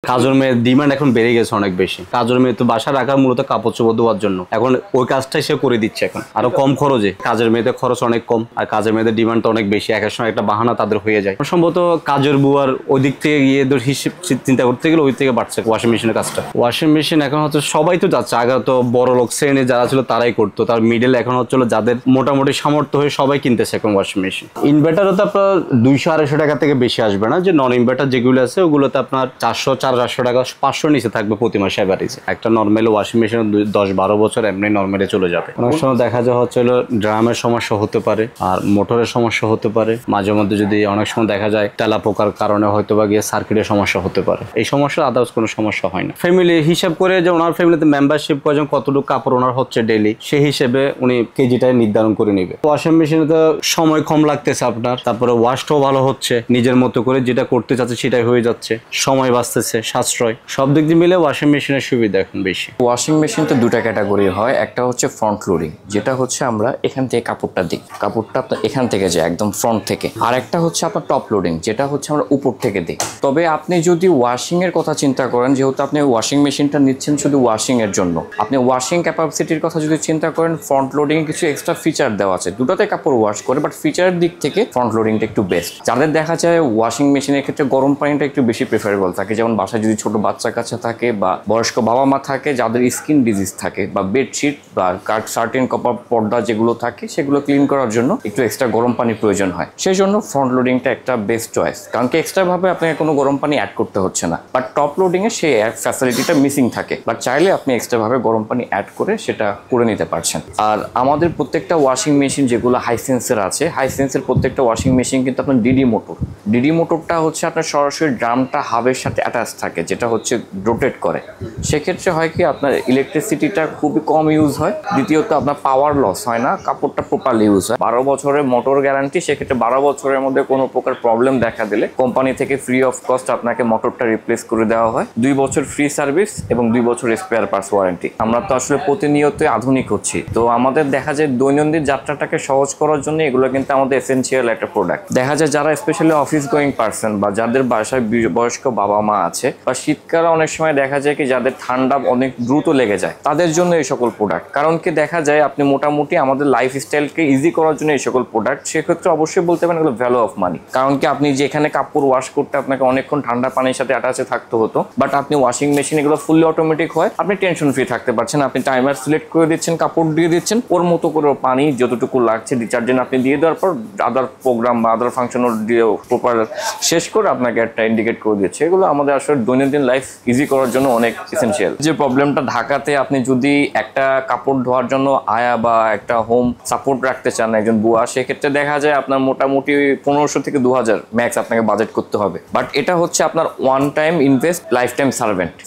কাজের মেয়ের ডিমান্ড এখন বেড়ে গেছে অনেক বেশি। কাজের মেয়ে তো বাসা রাখার মূলত কাপড় চোপড় ধোয়ার জন্য, এখন ওই কাজটাই সে করে দিচ্ছে এখন আরো কম খরচে। কাজের মেয়েদের খরচ অনেক কম আর কাজের মেয়েদের ডিমান্ড অনেক বেশি, এক সময় একটা বাহানা তাদের হয়ে যায়। সম্ভবত কাজের বুয়ার ওই দিক থেকে গিয়ে হিসেব চিন্তা করতে গেলে ওই থেকে বাড়ছে ওয়াশিং মেশিনের কাজটা। ওয়াশিং মেশিন এখন হচ্ছে সবাই তো যাচ্ছে, আগে তো বড় লোক শ্রেণী যারা ছিল তারাই করতো, তার মিডল এখন হচ্ছিল যাদের মোটামুটি সামর্থ্য হয়ে সবাই কিনতেছে এখন ওয়াশিং মেশিন। ইনভার্টারও তো আপনার 200-250 টাকা থেকে বেশি আসবে না, যে নন ইনভার্টার যেগুলো আছে ওগুলোতে আপনার 400-450 টাকা 500 নিচে থাকবে প্রতি মাসে অ্যাভারেজে। একটা নর্মাল ওয়াশিং মেশিন 10-12 বছর এমনি নর্মালি চলে যাবে। অনেক সময় দেখা যায় হচ্ছে ড্রামের সমস্যা হতে পারে আর মোটরের সমস্যা হতে পারে, মাঝে মধ্যে যদি অনেক সময় দেখা যায় তেলা পোকার কারণে হয়তো বা গিয়ে সার্কিটের সমস্যা হতে পারে। এই সমস্যা আদার্স কোনো সমস্যা হয় না। ফ্যামিলি হিসাব করে যে ওনার ফ্যামিলিতে মেম্বারশিপ কয়জন কতটুকু কাপড় ওনার হচ্ছে ডেইলি, সেই হিসেবে উনি কেজিটাই নির্ধারণ করে নেবে। ওয়াশিং মেশিনে তো সময় কম লাগতেছে আপনার, তারপরে ওয়াশটাও ভালো হচ্ছে, নিজের মতো করে যেটা করতে চাচ্ছে সেটাই হয়ে যাচ্ছে, সময় বাঁচতেছে, সাশ্রয়, সব দিক দিয়ে মিলে ওয়াশিং মেশিনের সুবিধা এখন বেশি। ওয়াশিং মেশিন তো দুটা ক্যাটাগরি হয়, একটা হচ্ছে ফ্রন্ট লোডিং, যেটা হচ্ছে আমরা এখান থেকে কাপড়টা দিই, কাপড়টা আপনার এখান থেকে যায় একদম ফ্রন্ট থেকে। আর একটা হচ্ছে আপনার টপ লোডিং, যেটা হচ্ছে আমরা উপর থেকে দিই। তবে আপনি যদি ওয়াশিং এর কথা চিন্তা করেন, যেহেতু আপনি ওয়াশিং মেশিনটা নিচ্ছেন শুধু ওয়াশিং এর জন্য, আপনি ওয়াশিং ক্যাপাসিটির কথা যদি চিন্তা করেন, ফ্রন্ট লোডিং এ কিছু এক্সট্রা ফিচার দেওয়া আছে, দুটোতে কাপড় ওয়াশ করে, বাট ফিচারের দিক থেকে ফ্রন্ট লোডিংটা একটু বেস্ট। যাদের দেখা যায় ওয়াশিং মেশিনের ক্ষেত্রে গরম পানিটা একটু বেশি প্রেফারেবল থাকে, যেমন বাসায় যদি ছোট বাচ্চা কাচ্চা থাকে বা বয়স্ক বাবা মা থাকে যাদের স্কিন ডিজিজ থাকে, বা বেডশিট বা সার্টেন কপার পর্দা যেগুলো থাকে সেগুলো ক্লিন করার জন্য একটু এক্সট্রা গরম পানি প্রয়োজন হয়, সেই জন্য ফ্রন্ট লোডিংটা একটা বেস্ট চয়েস, কারণ কি এক্সট্রা ভাবে আপনাকে কোনো গরম পানি অ্যাড করতে হচ্ছে না। বাট টপ লোডিং এ সেই ফ্যাসিলিটিটা মিসিং থাকে, বাট চাইলে আপনি এক্সট্রা ভাবে গরম পানি অ্যাড করে সেটা করে নিতে পারছেন। আর আমাদের প্রত্যেকটা ওয়াশিং মেশিন যেগুলো হাইসেন্সের আছে, হাইসেন্সের প্রত্যেকটা ওয়াশিং মেশিন কিন্তু আপনার ডিডি মোটর। ডিডি মোটরটা হচ্ছে আপনার সরাসরি ড্রামটা হাবের সাথে অ্যাটাচ থাকে, যেটা হচ্ছে রোটেট করে। সেক্ষেত্রে হয় কি আপনার ইলেকট্রিসিটিটা খুবই কম ইউজ হয়, দ্বিতীয়ত আপনার পাওয়ার লস হয় না, কাপড়টা প্রপারলি ইউজ হয়। 12 বছরের মোটর গ্যারান্টি, সেক্ষেত্রে 12 বছরের মধ্যে কোনো প্রকার প্রবলেম দেখা দিলে কোম্পানি থেকে ফ্রি অফ কস্ট আপনাকে মোটরটা রিপ্লেস করে দেওয়া হয়। 2 বছর ফ্রি সার্ভিস এবং 2 বছর স্পেয়ার পার্টস ওয়ারেন্টি। আমরা তো আসলে প্রতিনিয়তই আধুনিক হচ্ছি, তো আমাদের দেখা যায় দৈনন্দিন যাত্রাটাকে সহজ করার জন্য এগুলো কিন্তু আমাদের এসেনশিয়াল একটা প্রোডাক্ট। দেখা যায় যারা স্পেশালি অফিস গোয়িং পার্সন বা যাদের বাসায় বয়স্ক বাবা মা আছে, বা শীতকালে অনেক সময় দেখা যায় কি যাদের ঠান্ডা অনেক দ্রুত লেগে যায়, তাদের জন্য এই সকল প্রোডাক্ট। কারণ কি দেখা যায় আপনি মোটামুটি আমাদের লাইফস্টাইলকে ইজি করার জন্য এই সকল প্রোডাক্ট, সেক্ষেত্রে অবশ্যই বলতে পারেন এগুলো ভ্যালু অফ মানি। কারণ কি আপনি যেখানে কাপড় ওয়াশ করতে আপনাকে অনেকক্ষণ ঠান্ডা পানির সাথে অ্যাটাচে থাকতে হতো, বাট আপনি ওয়াশিং মেশিন এগুলো ফুললি অটোমেটিক হয়, আপনি টেনশন ফ্রি থাকতে পারছেন। আপনি টাইমার সিলেক্ট করে দিচ্ছেন, কাপড় দিয়ে দিচ্ছেন, ওর মতো করে পানি যতটুকু লাগছে ডিটারজেন্ট আপনি দিয়ে দেওয়ার পর আদার প্রোগ্রাম বা আদার ফাংশন দিয়ে প্রপার শেষ করে আপনাকে একটা ইন্ডিকেট করে দিচ্ছে। এগুলো আমাদের আসলে দৈনন্দিন লাইফ ইজি করার জন্য অনেক এসেনশিয়াল। যে প্রবলেমটা ঢাকাতে আপনি যদি একটা কাপড় ধোয়ার জন্য আয়া বা একটা হোম সাপোর্ট রাখতে চান একজন বুয়া, সেক্ষেত্রে দেখা যায় আপনার মোটামুটি 1500 থেকে 2000 ম্যাক্স আপনাকে বাজেট করতে হবে। বাট এটা হচ্ছে আপনার one time invest, lifetime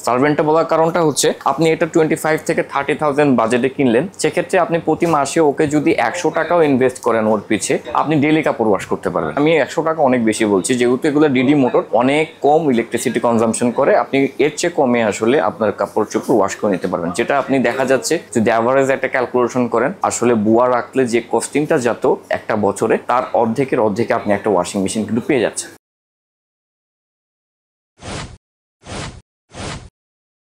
সার্ভেন্টটা বলার কারণটা হচ্ছে আপনি এটা 25 থেকে 30,000 বাজেটে কিনলেন, সেক্ষেত্রে আপনি প্রতি মাসে ওকে যদি 100 টাকাও ইনভেস্ট করেন ওর পিছে, আপনি ডেইলি কাপড় ওয়াশ করতে পারবেন। আমি 100 টাকা অনেক বেশি বলছি, যেহেতু এগুলো ডিডি মোটর অনেক কম ইলেকট্রিসিটি কনজাম্পশন করে, আপনি এর চেয়ে কমে আসলে আপনার কাপড় চোপড় ওয়াশ করে নিতে পারবেন। যেটা আপনি দেখা যাচ্ছে যদি অ্যাভারেজ একটা ক্যালকুলেশন করেন, আসলে বুয়া রাখলে যে কস্টিংটা যেত একটা বছরে, তার অর্ধেকে আপনি একটা ওয়াশিং মেশিন কিন্তু পেয়ে যাচ্ছেন।